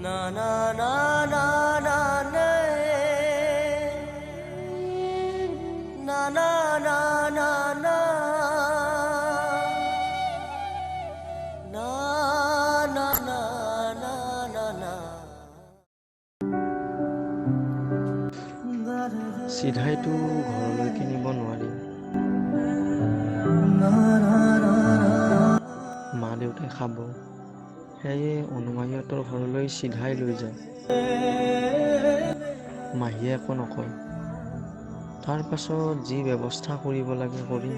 na na na na na na na na na na na na na na na na চিধাইটো ঘৰলৈকে নিব নোৱাৰিম। মা দেউতাই খাব, সেয়ে অনুমাহীহঁতৰ ঘৰলৈ চিধাই লৈ যাওঁ। মাহীয়ে একো নকয়। তাৰ পাছত যি ব্যৱস্থা কৰিব লাগে কৰিম।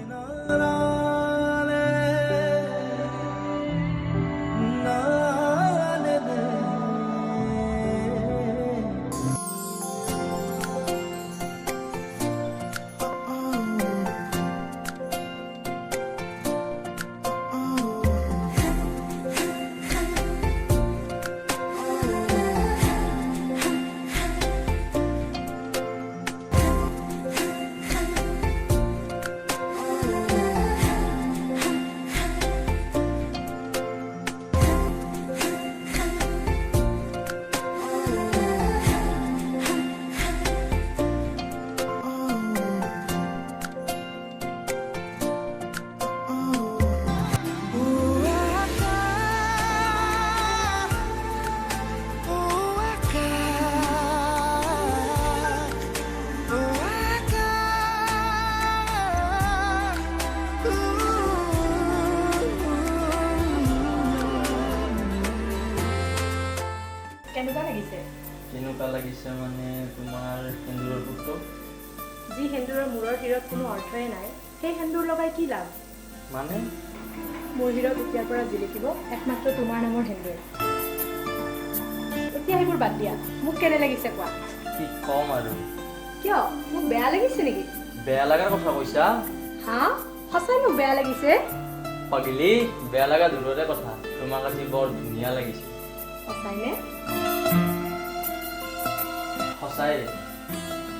কেনেকুৱা লাগিছে মানে তোমাৰ সেন্দুৰৰ ফটো? যি সেন্দুৰৰ মূৰৰ হিৰত কোনো অৰ্থই নাই, সেই সেন্দুৰ লগাই কি লাভ? মানে মোৰ হিৰত এতিয়াৰ পৰা জিলিকিব একমাত্ৰ তোমাৰ নামৰ সেন্দুৰ। এতিয়া সেইবোৰ বাদ দিয়া, মোক কেনে লাগিছে কোৱা? কি কম আৰু। কিয়, মোক বেয়া লাগিছে নেকি? বেয়া লগাৰ কথা কৈছা? হা, সঁচাই মোক বেয়া লাগিছে? পাগিলি, বেয়া লগা দূৰৰে কথা, তোমাক আজি বৰ ধুনীয়া লাগিছে। সঁচাইনে? সঁচাই,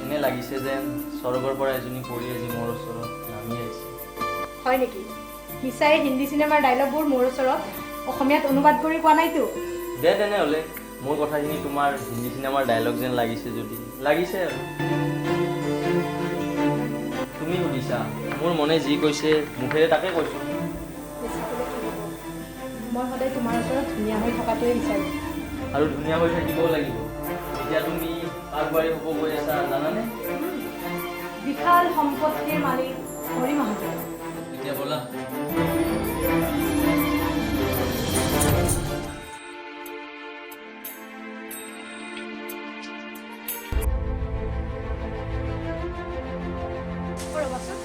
এনে লাগিছে যেন স্বৰ্গৰ পৰা এজনী পৰী আজি মোৰ ওচৰত নামি আহিছে। হয় নেকি? মিছাই হিন্দী চিনেমাৰ ডাইলগবোৰ মোৰ ওচৰত অসমীয়াত অনুবাদ কৰি কোৱা নাইতো? দে তেনেহ'লে, মোৰ কথাখিনি তোমাৰ হিন্দী চিনেমাৰ ডাইলগ যেন লাগিছে যদি লাগিছে আৰু। তুমি সুধিছা, মোৰ মনে যি কৈছে মুখেৰে তাকে কৈছোঁ। মই সদায় তোমাৰ ওচৰত ধুনীয়া হৈ থকাটোৱে বিচাৰোঁ। আৰু ধুনীয়া হৈ থাকিবও লাগিব। এতিয়া তুমি আগবাঢ়ি হ'ব গৈ আছা জানানে? বিশাল সম্পত্তিৰ মালিক হৰি মহাজন। এতিয়া ব'লা। ৰ'বাচোন,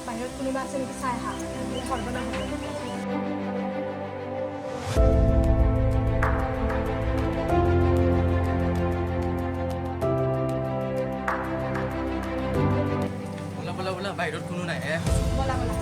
বাহিৰত কোনোবা আছে নেকি চাই আহা, সৰ্বনাশ হ'ব। বাহিৰত কোনো নাই। বলা বলা।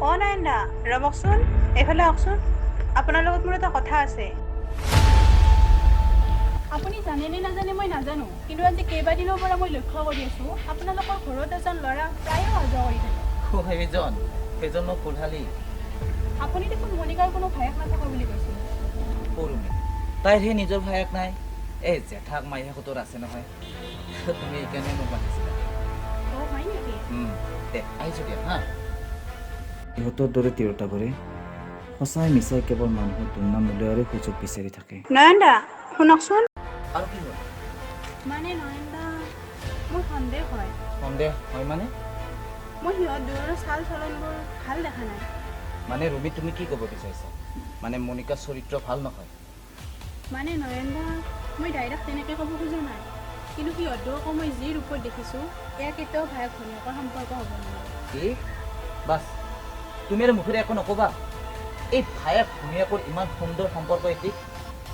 অ' নাইন্দা, ৰ'বকচোন, এইফালে আহকচোন। আপোনাৰ লগত মোৰ এটা কথা আছে। আপুনি জানেনে নাজানে মই নাজানো, কিন্তু আজি কেইবাদিনৰ পৰা মই লক্ষ্য কৰি আছোঁ আপোনালোকৰ ঘৰত এজন ল'ৰা প্ৰায়ে অহা যোৱা কৰি থাকে। সেইজন মোক কোঠালি। আপুনি দেখোন মনিকাৰ কোনো ভায়েক নাথাকা বুলি কৈছিল। ৰুমি, তাইৰ সেই নিজৰ ভায়েক নাই, এই জেঠাক মাহীহঁতৰ আছে নহয়। তুমি এইকাৰণে মোক মাতিছিলা। অ' হয় নেকি? দে আহিছোঁ দিয়া হা। ইহঁতৰ দৰে তিৰোতাবোৰে সঁচাই মিছাই কেৱল মানুহৰ দুৰ্নাম উলিওৱাৰে সুযোগ বিচাৰি থাকে। নয়নদা শুনকচোন। আৰু কি হয়? মানে নয়নদা, মোৰ সন্দেহ হয়। সন্দেহ হয় মানে? মই সিহঁত দুয়োৰে চাল চলনবোৰ ভাল দেখা নাই। মানে ৰুমি, তুমি কি ক'ব বিচাৰিছা? মানে মনিকাৰ চৰিত্ৰ ভাল নহয়? মানে নয়নদা, মই ডাইৰেক্ট তেনেকৈ ক'ব খোজা নাই, কিন্তু সিহঁত দুয়োকো মই যি ৰূপত দেখিছোঁ এয়া কেতিয়াও ভায়েক ভনীয়েকৰ সম্পৰ্ক হ'ব নোৱাৰে। কি? বাছ, তুমি আৰু মুখেৰে একো নক'বা। এই ভায়েক ভনীয়েকৰ ইমান সুন্দৰ সম্পৰ্ক এটি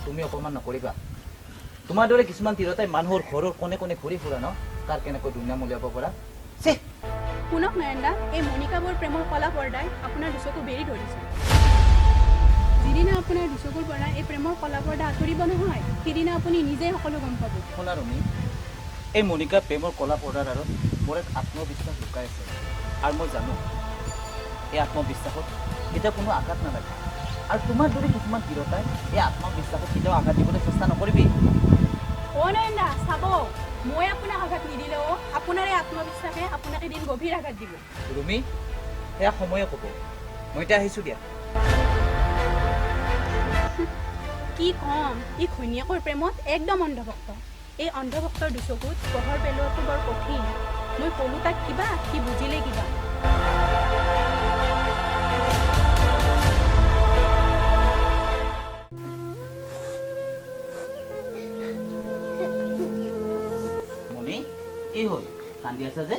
তুমি অপমান নকৰিবা। তোমাৰ দৰে কিছুমান তিৰোতাই মানুহৰ ঘৰৰ কোণে কোণে ঘূৰি ফুৰা ন তাৰ কেনেকৈ দুনিয়া মূলিয়াব পৰা চে শুনক নয়নদা, এই মণিকাবোৰ প্ৰেমৰ কলা পৰ্দাই আপোনাৰ দুচকু বেৰি ধৰিছে। যিদিনা আপোনাৰ দুচকুৰ পৰা এই প্ৰেমৰ কলা পৰ্দা আঁতৰিব নহয়, সিদিনা আপুনি নিজেই সকলো গম পাব। শুনা ৰুমি, এই মণিকা প্ৰেমৰ কলা পৰ্দাৰ আৰু মোৰ এক আত্মবিশ্বাস লুকাই আছে আৰু মই জানো এই আত্মবিশ্বাসত কেতিয়াও কোনো আঘাত নালাগে আৰু তোমাৰ দৰে কিছুমান তিৰোতাই এই আত্মবিশ্বাসত কেতিয়াও আঘাত দিবলৈ চেষ্টা নকৰিবি। অ' নয়নদা চাব, মই আপোনাক আঘাত নিদিলেও আপোনাৰ এই আত্মবিশ্বাসে আপোনাক এদিন গভীৰ আঘাত দিব। ৰুমি, সেয়া সময়ে ক'ব, মই এতিয়া আহিছোঁ দিয়া। কি ক'ম, ই ঘৈণীয়েকৰ প্ৰেমত একদম অন্ধভক্ত। এই অন্ধভক্তৰ দুচকুত পোহৰ পেলোৱাটো বৰ কঠিন। মই ক'লো তাক কিবা, সি বুজিলে কিবা। মণি, কি হ'ল? কান্দি আছা যে?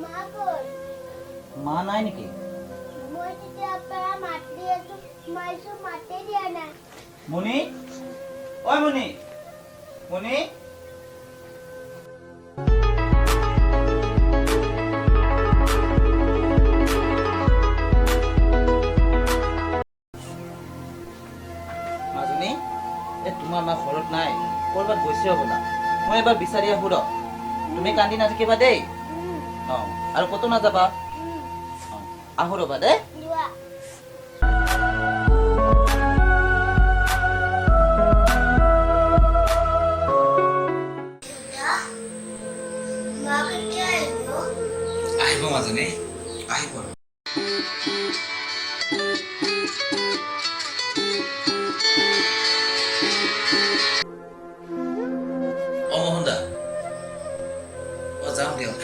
মা ক'ত? মা নাই নেকি? মই তেতিয়াৰ পৰা মাতি আছো, মাইছো মাতে দিয়া নাই। মণি, ঐ মণি, মণি। মাজনী, তোমাৰ মা ঘৰত নাই, ক'ৰবাত গৈছে হ'বলা। মই এবাৰ বিচাৰি আহো ৰ। তুমি কান্দি নাথাকিবা দেই। অঁ, আৰু ক'তো নাযাবা। অঁ, আহো ৰ'বা দেই। যোৱা। মা কেতিয়া আহিব? আহিব মাজনী, আহিব। মোহনদা, যাওঁ দিয়ক।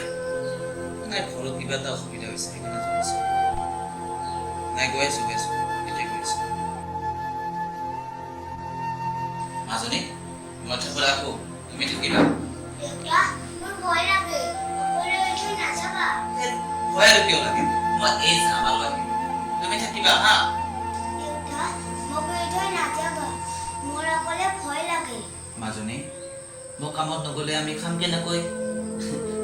নাই ঘৰত কিবা এটা অসুবিধা হৈছে সেইকাৰণে যোৱা আছোঁ। নাই গৈ আছোঁ এতিয়া গৈ আছোঁ। মাজনী, মই থাকোঁ ৰাখোঁ, তুমি থাকিবা। দেউতা, মোৰ ভয় লাগে। অকলে উঠি নাযাবা। ভয় আৰু কিয় লাগে? মই এই যাবা লাগে। তুমি থাকিবা হা। দেউতা, মোক উঠি নাযাবা। মোৰ অকলে ভয় লাগে। মাজনী, মই কামত নগ'লে আমি খাম কেনেকৈ?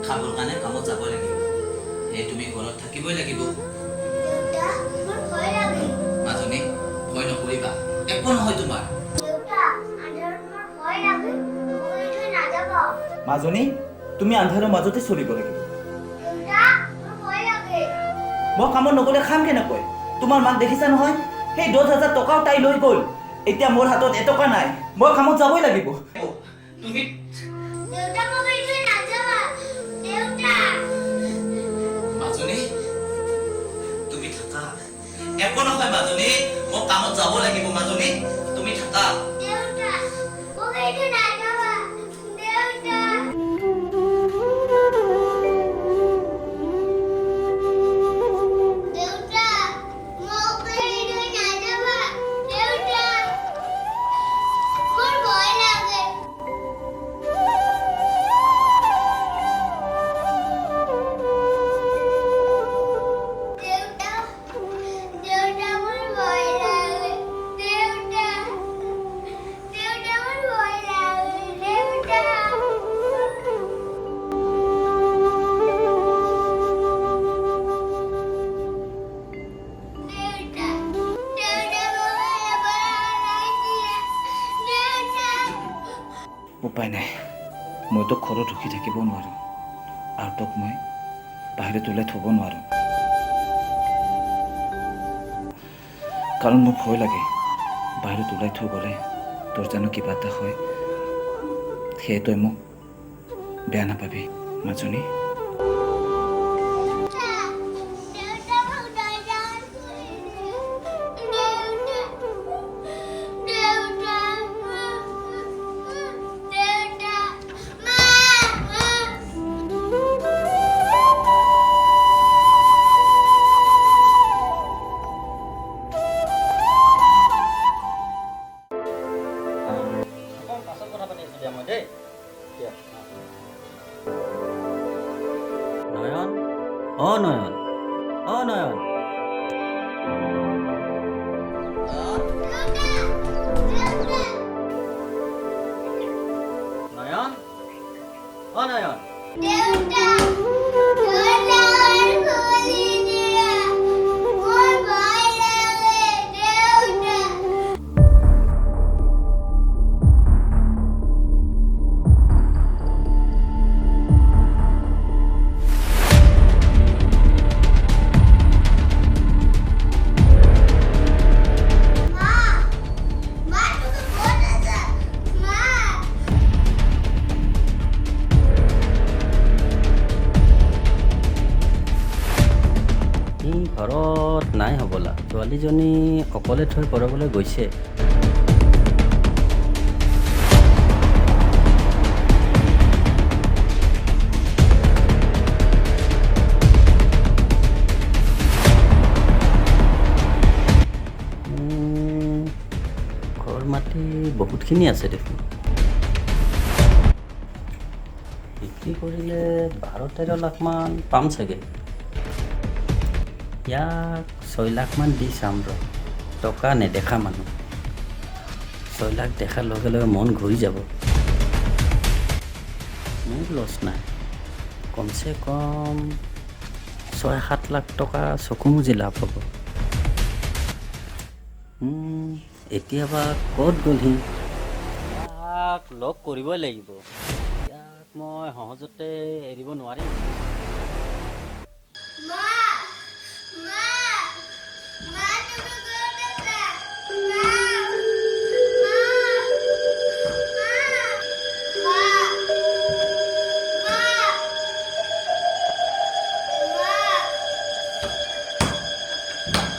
খাবৰ কাৰণে কামত যাবই লাগিব। সেই তুমি ঘৰত থাকিবই লাগিব। দেউতা, মোৰ ভয় লাগে। মাজনী, ভয় নকৰিবা, একো নহয় তোমাৰ। দেউতা, আন্ধাৰত মোৰ ভয় লাগে। মোক উঠি নাযাবা। মাজনী, তুমি আন্ধাৰৰ মাজতে চলিব লাগিব। দেউতা, মোৰ ভয় লাগে। মই কামত নগ'লে খাম কেনেকৈ? তোমাৰ মাক দেখিছা নহয়, সেই 10,000 টকাও তাই লৈ গ'ল। এতিয়া মোৰ হাতত এটকা নাই, মই কামত যাবই লাগিব। তুমি দেউতা, মোক উঠি নাযাবা। দেউতা। মাজনী, তুমি থাকা। একো নহয় মাজনী, মই কামত যাব লাগিব মাজনী, তুমি থাকা। দেউতা, মোক উঠি নাযাবা। দেউতা। দেউতা, মোক উঠি নাযাবা। দেউতা, মোৰ ভয় লাগে। দেউতা, দেউতা, মোৰ ভয় লাগে। দেউতা, দেউতা, মোৰ ভয় লাগে। দেউতা। দেউতা, দেউতা, মোক এবাৰ আলাই দিয়া। দেউতা। উপায় নাই, মইতো ঘৰত ৰখি থাকিব নোৱাৰোঁ আৰু তোক মই বাহিৰত ওলাই থ'ব নোৱাৰোঁ, কাৰণ মোৰ ভয় লাগে বাহিৰত ওলাই থৈ গ'লে তোৰ জানো কিবা এটা হয়, সেয়ে তই মোক বেয়া নাপাবি মাজনী। দেউতা, মোক দৰ্জাখন খুলি দিয়া। দেউতা, দেউতা, দেউতা, মা। পাছত কথা পাতি আছোঁ দিয়া মই দেই। নয়ন, অ' নয়ন, অ' নয়ন। অ নয়ন দেউতা দুৱাৰ খুলি দিয়া মোৰ ভয় লাগে দেউতা মা মা তুমি ক'ত আছা মা ই ঘৰত নাই হ'বলা ছোৱালীজনী অকলে থৈ পঢ়াবলৈ গৈছে ঘৰ মাটি বহুতখিনি আছে দেখোন বিক্ৰী কৰিলে 12-13 লাখমান পাম চাগে ইয়াক 6 লাখমান দি চাম ৰ টকা নেদেখা মানুহ 6 লাখ দেখাৰ লগে লগে মন ঘূৰি যাব মোৰ লছ নাই কমচে কম 6-7 লাখ টকা চকু মুজি লাভ হ'ব এতিয়া বা ক'ত গ'লহি ইয়াক লগ কৰিবই লাগিব ইয়াক মই সহজতে এৰিব নোৱাৰিম মা মা মা তুমি ক'ত আছা মা মা মা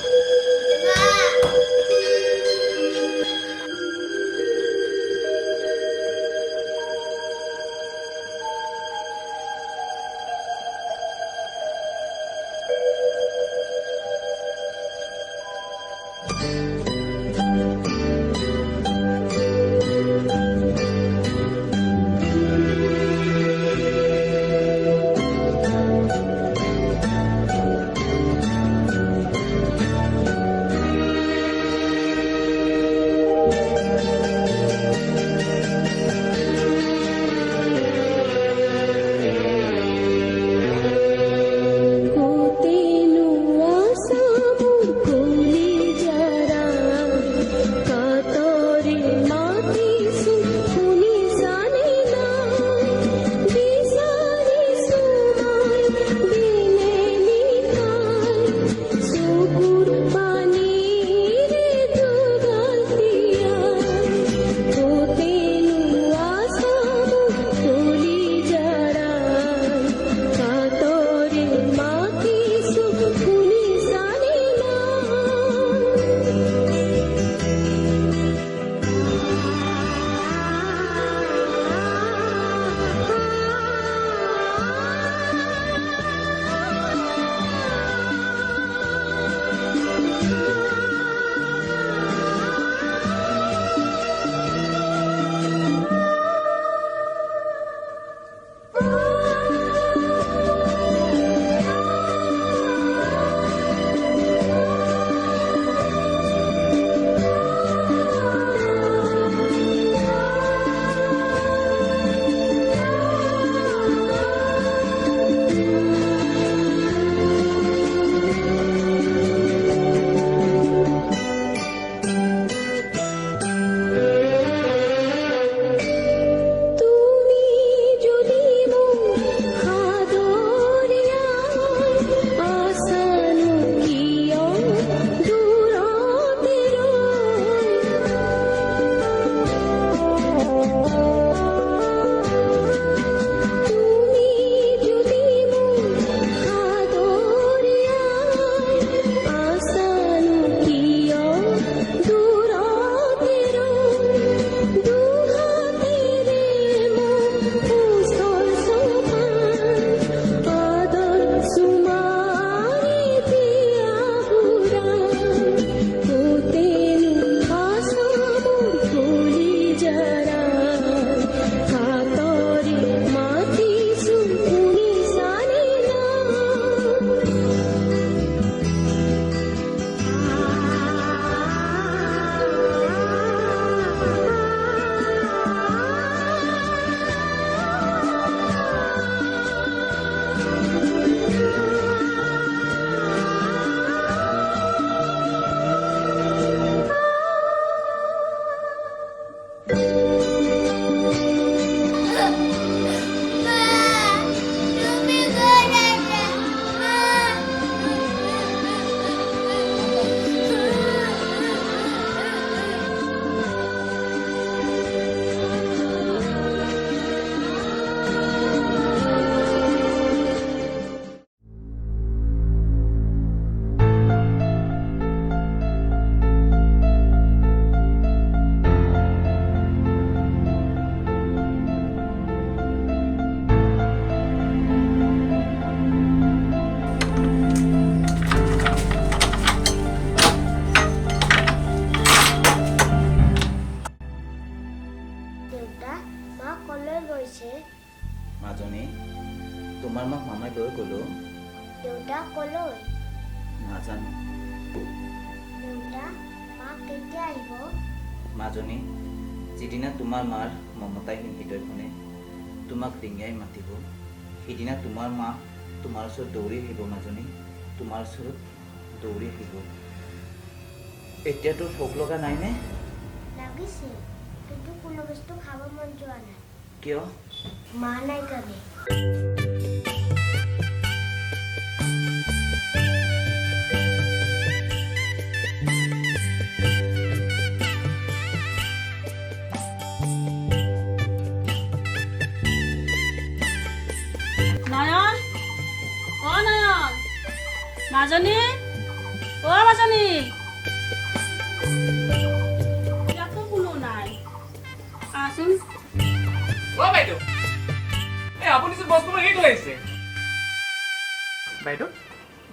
গৈছে? মাজনী তোমাৰ মাক মামাই লৈ গ'লো দেউতা কলৈ? নাজানো দেউতা মা কেতিয়া আহিব? মাজনী যিদিনা তোমাৰ মাৰ মমতাহীন হৃদয়খনে তোমাক ৰিঙিয়াই মাতিব সিদিনা তোমাৰ মা তোমাৰ ওচৰত দৌৰি আহিব মাজনী তোমাৰ ওচৰত দৌৰি আহিব এতিয়া তোৰ ভোক লগা নাইনে? লাগিছে কিন্তু কোনো বস্তু খাব মন যোৱা নাই কিয়? মা নাই কাৰণে নয়ন অ নয়ন মাজনী অ মাজনী ইয়াতো কোনো নাই আচোন অ বাইদেউ এই আপুনি যে বস্তুবোৰ হেৰি লৈ আহিছে বাইদেউ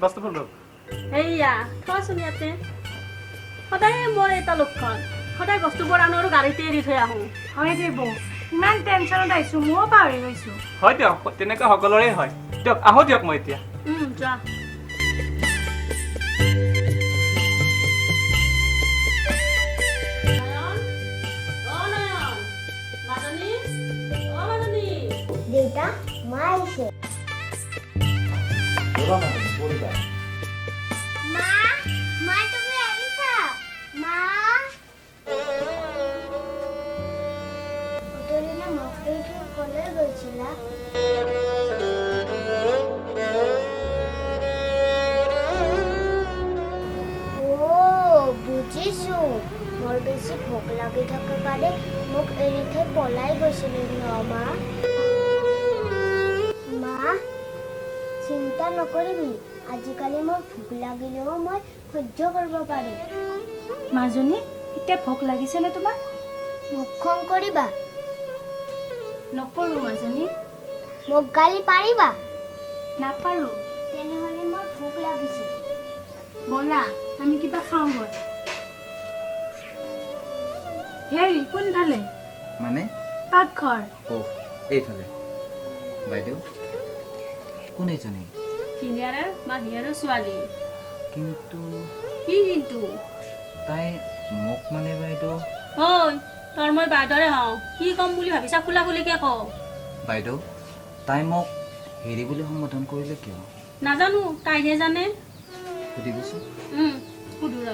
বস্তুবোৰ লওক এইয়া থোৱাচোন ইয়াতে সদায় মোৰ এটা লক্ষণ সদায় বস্তুবোৰ আনো আৰু গাড়ীতে এৰি থৈ আহোঁ হয় দেই বৌ ইমান টেনশ্যনত আহিছোঁ ময়ো পাহৰি গৈছোঁ হয় দিয়ক তেনেকুৱা সকলোৰে হয় দিয়ক আহো দিয়ক মই এতিয়া যোৱা দেউতা মা আহিছে ৰবা মাজনী পৰিবা মা মা তুমি আহিছা মা অতদিনে মোক এৰি কলৈ গৈছিলা বুজিছো মোৰ বেছি ভোক লাগি থকাৰ কাৰণে মোক এৰি থৈ পলাই গৈছিলি ন মা মা চিন্তা নকৰিবি আজিকালি মোৰ ভোক লাগিলেও মই সহ্য কৰিব পাৰিম মাজনী এতিয়া ভোক লাগিছেনে তোমাৰ মোক খং কৰিবা নকৰোঁ মাজনী মোক গালি পাৰিবা নাপাৰোঁ তেনেহ'লে মোৰ ভোক লাগিছে ব'লা আমি কিবা খাওঁ গৈ হেৰি কোনফালে মানে পাকঘৰ এইফালে বাইদেউ কোন এইজনী সিনিয়াৰে মাহীয়াৰে ছোৱালী কিন্তু কি কিন্তু তাই মোক মানে বাইদেউ ঐ তোৰ মই বাইদেউৰে হওঁ কি ক'ম বুলি ভাবিছা খোলা খুলিকে ক বাইদেউ তাই মোক হেৰি বুলি সম্বোধন কৰিলে কিয় নাজানো তাইহে জানে সুধিবচোন সুধো ৰ